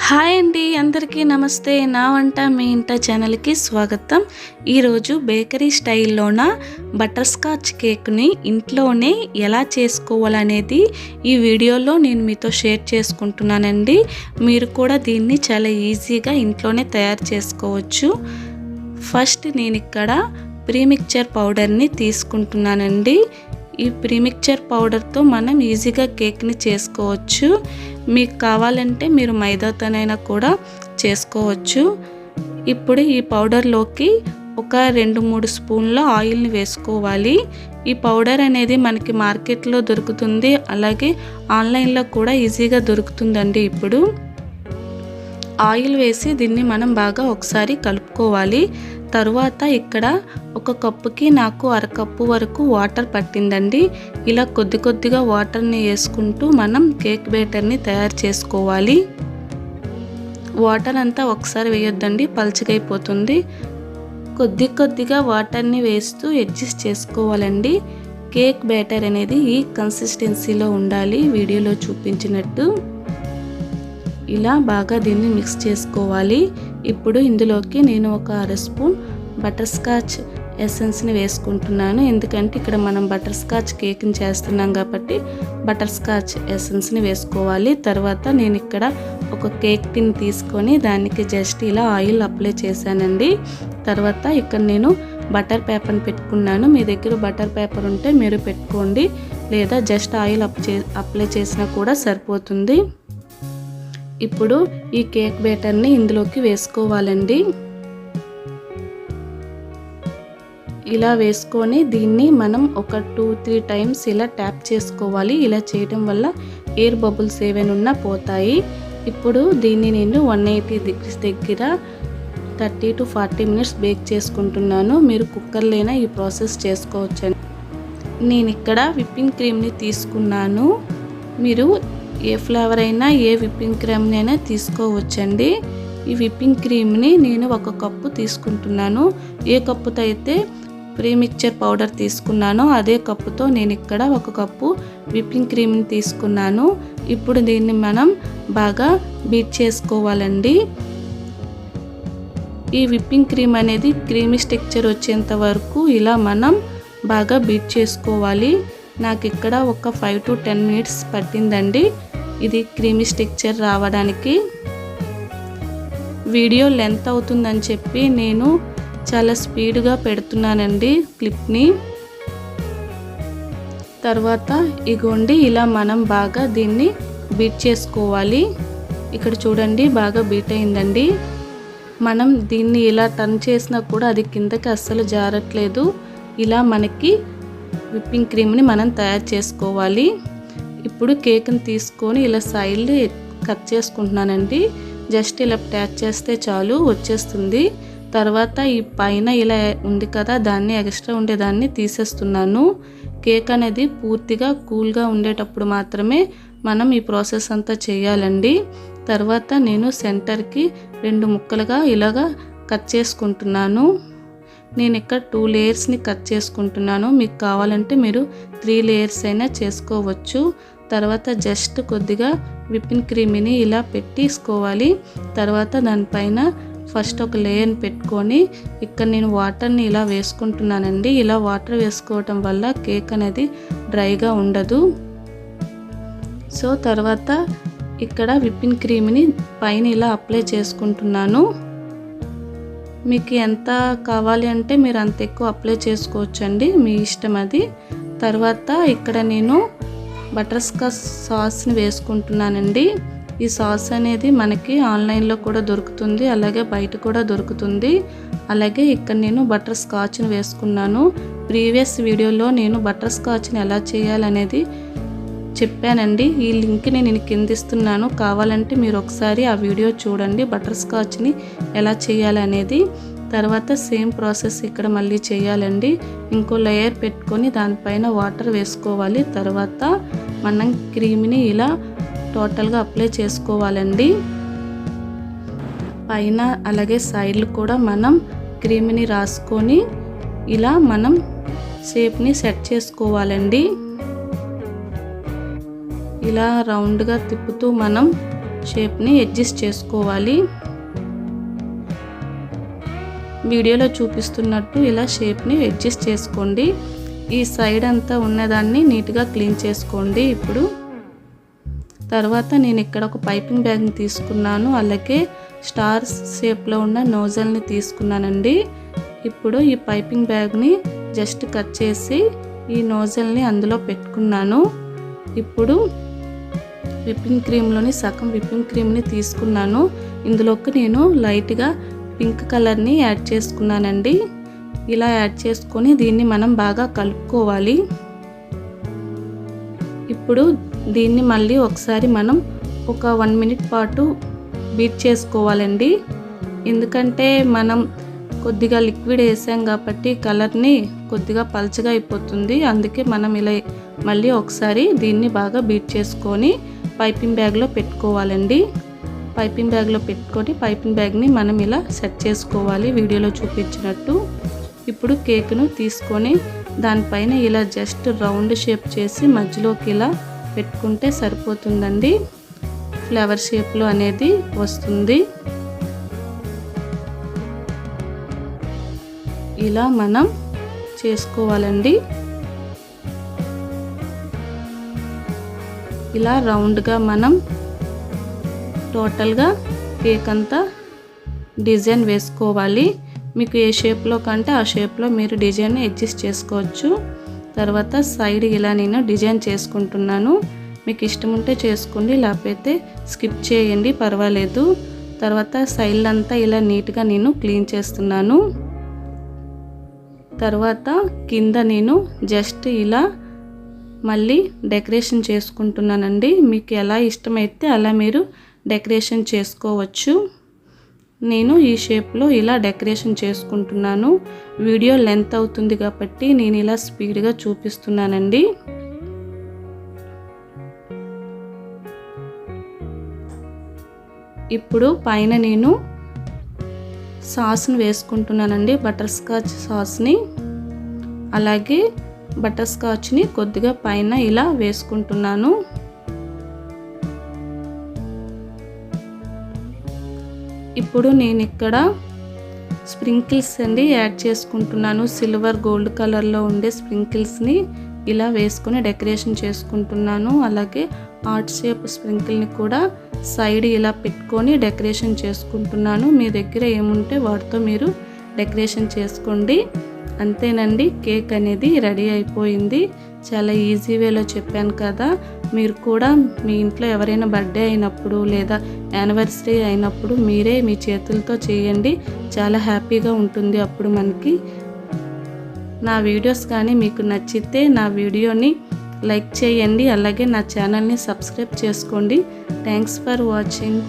Hi అండి, అందరికీ నమస్తే. నా వంట మీ ఇంట ఛానల్కి స్వాగతం. ఈరోజు బేకరీ స్టైల్లోన బటర్ స్కాచ్ కేక్ని ఇంట్లోనే ఎలా చేసుకోవాలనేది ఈ వీడియోలో నేను మీతో షేర్ చేసుకుంటున్నానండి. మీరు కూడా దీన్ని చాలా ఈజీగా ఇంట్లోనే తయారు చేసుకోవచ్చు. ఫస్ట్ నేను ఇక్కడ ప్రీమిక్చర్ పౌడర్ని తీసుకుంటున్నానండి. ఈ ప్రీమిక్చర్ పౌడర్తో మనం ఈజీగా కేక్ని చేసుకోవచ్చు. మీకు కావాలంటే మీరు మైదాతోనైనా కూడా చేసుకోవచ్చు. ఇప్పుడు ఈ పౌడర్లోకి ఒక 2-3 స్పూన్ల ఆయిల్ని వేసుకోవాలి. ఈ పౌడర్ అనేది మనకి మార్కెట్లో దొరుకుతుంది, అలాగే ఆన్లైన్లో కూడా ఈజీగా దొరుకుతుందండి. ఇప్పుడు ఆయిల్ వేసి దీన్ని మనం బాగా ఒకసారి కలుపుకోవాలి. తరువాత ఇక్కడ ఒక కప్పుకి నాకు 1/2 కప్పు వరకు వాటర్ పట్టిందండి. ఇలా కొద్ది కొద్దిగా వాటర్ని వేసుకుంటూ మనం కేక్ బ్యాటర్ని తయారు చేసుకోవాలి. వాటర్ అంతా ఒకసారి వేయొద్దండి, పల్చగైపోతుంది. కొద్ది కొద్దిగా వాటర్ని వేస్తూ అడ్జస్ట్ చేసుకోవాలండి. కేక్ బ్యాటర్ అనేది ఈ కన్సిస్టెన్సీలో ఉండాలి, వీడియోలో చూపించినట్టు. ఇలా బాగా దీన్ని మిక్స్ చేసుకోవాలి. ఇప్పుడు ఇందులోకి నేను ఒక 1/2 స్పూన్ బటర్ స్కాచ్ ఎసెన్స్ని వేసుకుంటున్నాను. ఎందుకంటే ఇక్కడ మనం బటర్ స్కాచ్ కేక్ని చేస్తున్నాం కాబట్టి బటర్ స్కాచ్ ఎసెన్స్ని వేసుకోవాలి. తర్వాత నేను ఇక్కడ ఒక కేక్ టిన్ తీసుకొని దానికి జస్ట్ ఇలా ఆయిల్ అప్లై చేశానండి. తర్వాత ఇక్కడ నేను బటర్ పేపర్ని పెట్టుకున్నాను. మీ దగ్గర బటర్ పేపర్ ఉంటే మీరు పెట్టుకోండి, లేదా జస్ట్ ఆయిల్ అప్లై చేసినా కూడా సరిపోతుంది. ఇప్పుడు ఈ కేక్ బ్యాటర్ని ఇందులోకి వేసుకోవాలండి. ఇలా వేసుకొని దీన్ని మనం ఒక 2-3 టైమ్స్ ఇలా ట్యాప్ చేసుకోవాలి. ఇలా చేయడం వల్ల ఎయిర్ బబుల్స్ ఏవైనా ఉన్నా పోతాయి. ఇప్పుడు దీన్ని నేను 180 డిగ్రీస్ దగ్గర 30 to 40 మినిట్స్ బేక్ చేసుకుంటున్నాను. మీరు కుక్కర్లోనే ఈ ప్రాసెస్ చేసుకోవచ్చు. నేను ఇక్కడ విప్పింగ్ క్రీమ్ని తీసుకున్నాను. మీరు ఏ ఫ్లేవర్ అయినా ఏ విప్పింగ్ క్రీమ్ని అయినా తీసుకోవచ్చండి. ఈ విప్పింగ్ క్రీమ్ని నేను 1 కప్పు తీసుకుంటున్నాను. ఏ కప్పుతో అయితే ప్రీమిక్చర్ పౌడర్ తీసుకున్నానో అదే కప్పుతో నేను ఇక్కడ 1 కప్పు విప్పింగ్ క్రీమ్ని తీసుకున్నాను. ఇప్పుడు దీన్ని మనం బాగా బీట్ చేసుకోవాలండి. ఈ విప్పింగ్ క్రీమ్ అనేది క్రీమీ టెక్స్చర్ వచ్చేంత వరకు ఇలా మనం బాగా బీట్ చేసుకోవాలి. నాకు ఇక్కడ ఒక 5 to 10 మినిట్స్ పట్టిందండి ఇది క్రీమీ టెక్స్చర్ రావడానికి. వీడియో లెంత్ అవుతుందని చెప్పి నేను చాలా స్పీడ్గా పెడుతున్నానండి క్లిప్ని. తర్వాత ఇగోండి ఇలా మనం బాగా దీన్ని బీట్ చేసుకోవాలి. ఇక్కడ చూడండి బాగా బీట్ అయిందండి. మనం దీన్ని ఇలా టర్న్ చేసినా కూడా అది కిందకి అస్సలు జారట్లేదు. ఇలా మనకి విప్పింగ్ క్రీమ్ని మనం తయారు చేసుకోవాలి. ఇప్పుడు కేక్ని తీసుకొని ఇలా సైడ్ కట్ చేసుకుంటున్నానండి. జస్ట్ ఇలా ట్యాచ్ చేస్తే చాలు, వచ్చేస్తుంది. తర్వాత ఈ పైన ఇలా ఉంది కదా, దాన్ని ఎక్స్ట్రా ఉండేదాన్ని తీసేస్తున్నాను. కేక్ అనేది పూర్తిగా కూల్గా ఉండేటప్పుడు మాత్రమే మనం ఈ ప్రాసెస్ అంతా చేయాలండి. తర్వాత నేను సెంటర్కి 2 ముక్కలుగా ఇలాగా కట్ చేసుకుంటున్నాను. నేను ఇక్కడ 2 లేయర్స్ని కట్ చేసుకుంటున్నాను. మీకు కావాలంటే మీరు 3 లేయర్స్ అయినా చేసుకోవచ్చు. తర్వాత జస్ట్ కొద్దిగా విప్పింగ్ క్రీమ్ని ఇలా పెట్టేసుకోవాలి. తర్వాత దానిపైన ఫస్ట్ ఒక లేయర్ని పెట్టుకొని ఇక్కడ నేను వాటర్ని ఇలా వేసుకుంటున్నానండి. ఇలా వాటర్ వేసుకోవటం వల్ల కేక్ అనేది డ్రైగా ఉండదు. సో తర్వాత ఇక్కడ విప్పింగ్ క్రీమ్ని పైన ఇలా అప్లై చేసుకుంటున్నాను. మీకు ఎంత కావాలి అంటే మీరు అంత ఎక్కువ అప్లై చేసుకోవచ్చండి, మీ ఇష్టం అది. తర్వాత ఇక్కడ నేను బటర్ స్కాచ్ సాస్ని వేసుకుంటున్నానండి. ఈ సాస్ అనేది మనకి ఆన్లైన్లో కూడా దొరుకుతుంది, అలాగే బయట కూడా దొరుకుతుంది. అలాగే ఇక్కడ నేను బటర్ స్కాచ్ని వేసుకున్నాను. ప్రీవియస్ వీడియోలో నేను బటర్ స్కాచ్ని ఎలా చేయాలనేది చెప్పానండి. ఈ లింక్ని నేను కింద ఇస్తున్నాను, కావాలంటే మీరు ఒకసారి ఆ వీడియో చూడండి, బటర్ స్కాచ్ని ఎలా చేయాలనేది. తర్వాత సేమ్ ప్రాసెస్ ఇక్కడ మళ్ళీ చేయాలండి. ఇంకో లేయర్ పెట్టుకొని దానిపైన వాటర్ వేసుకోవాలి. తర్వాత మనం క్రీమ్ని ఇలా టోటల్గా అప్లై చేసుకోవాలండి. పైన అలాగే సైడ్లు కూడా మనం క్రీమ్ని రాసుకొని ఇలా మనం షేప్ని సెట్ చేసుకోవాలండి. ఇలా రౌండ్గా తిప్పుతూ మనం షేప్ని అడ్జస్ట్ చేసుకోవాలి. వీడియోలో చూపిస్తున్నట్టు ఇలా షేప్ని అడ్జస్ట్ చేసుకోండి. ఈ సైడ్ అంతా ఉన్నదాన్ని నీట్గా క్లీన్ చేసుకోండి. ఇప్పుడు తర్వాత నేను ఇక్కడ ఒక పైపింగ్ బ్యాగ్ని తీసుకున్నాను, అలాగే స్టార్ షేప్లో ఉన్న నోజల్ని తీసుకున్నానండి. ఇప్పుడు ఈ పైపింగ్ బ్యాగ్ని జస్ట్ కట్ చేసి ఈ నోజల్ని అందులో పెట్టుకున్నాను. ఇప్పుడు విప్పింగ్ క్రీమ్లోని సగం విప్పింగ్ క్రీమ్ని తీసుకున్నాను. ఇందులోకి నేను లైట్గా పింక్ కలర్ని యాడ్ చేసుకున్నానండి. ఇలా యాడ్ చేసుకొని దీన్ని మనం బాగా కలుపుకోవాలి. ఇప్పుడు దీన్ని మళ్ళీ ఒకసారి మనం ఒక 1 మినిట్ పాటు బీట్ చేసుకోవాలండి. ఎందుకంటే మనం కొద్దిగా లిక్విడ్ వేసాం కాబట్టి కలర్ని కొద్దిగా పల్చగా అయిపోతుంది. అందుకే మనం ఇలా మళ్ళీ ఒకసారి దీన్ని బాగా బీట్ చేసుకొని పైపింగ్ బ్యాగ్లో పెట్టుకోవాలండి. పైపింగ్ బ్యాగ్లో పెట్టుకొని పైపింగ్ బ్యాగ్ని మనం ఇలా సెట్ చేసుకోవాలి వీడియోలో చూపించినట్టు. ఇప్పుడు కేక్ను తీసుకొని దానిపైన ఇలా జస్ట్ రౌండ్ షేప్ చేసి మధ్యలోకి ఇలా పెట్టుకుంటే సరిపోతుందండి. ఫ్లవర్ షేప్లో అనేది వస్తుంది. ఇలా మనం చేసుకోవాలండి. ఇలా రౌండ్గా మనం టోటల్గా కేక్ అంతా డిజైన్ వేసుకోవాలి. మీకు ఏ షేప్లో కంటే ఆ షేప్లో మీరు డిజైన్ని అడ్జస్ట్ చేసుకోవచ్చు. తర్వాత సైడ్ ఇలా నేను డిజైన్ చేసుకుంటున్నాను. మీకు ఇష్టం ఉంటే చేసుకోండి, లేకపోతే స్కిప్ చేయండి, పర్వాలేదు. తర్వాత సైడ్ అంతా ఇలా నీట్గా నేను క్లీన్ చేస్తున్నాను. తర్వాత కింద నేను జస్ట్ ఇలా మళ్ళీ డెకరేషన్ చేసుకుంటున్నానండి. మీకు ఎలా ఇష్టమైతే అలా మీరు డెకరేషన్ చేసుకోవచ్చు. నేను ఈ షేప్లో ఇలా డెకరేషన్ చేసుకుంటున్నాను. వీడియో లెంత్ అవుతుంది కాబట్టి నేను ఇలా స్పీడ్గా చూపిస్తున్నానండి. ఇప్పుడు పైన నేను సాస్ని వేసుకుంటున్నానండి, బటర్ స్కాచ్ సాస్ని. అలాగే బటర్ స్కాచ్ని కొద్దిగా పైన ఇలా వేసుకుంటున్నాను. ఇప్పుడు నేను ఇక్కడ స్ప్రింకిల్స్ అండి యాడ్ చేసుకుంటున్నాను. సిల్వర్ గోల్డ్ కలర్లో ఉండే స్ప్రింకిల్స్ని ఇలా వేసుకొని డెకరేషన్ చేసుకుంటున్నాను. అలాగే హార్ట్ షేప్ స్ప్రింకిల్ని కూడా సైడ్ ఇలా పెట్టుకొని డెకరేషన్ చేసుకుంటున్నాను. మీ దగ్గర ఏముంటే వాటితో మీరు డెకరేషన్ చేసుకోండి. అంతేనండి, కేక్ అనేది రెడీ అయిపోయింది. చాలా ఈజీ వేలో చెప్పాను కదా. మీరు కూడా మీ ఇంట్లో ఎవరైనా బర్త్డే అయినప్పుడు లేదా యానివర్సరీ అయినప్పుడు మీరే మీ చేతులతో చేయండి. చాలా హ్యాపీగా ఉంటుంది అప్పుడు మనకి. నా వీడియోస్ కానీ మీకు నచ్చితే నా వీడియోని లైక్ చేయండి, అలాగే నా ఛానల్ని సబ్స్క్రైబ్ చేసుకోండి. Thanks for watching.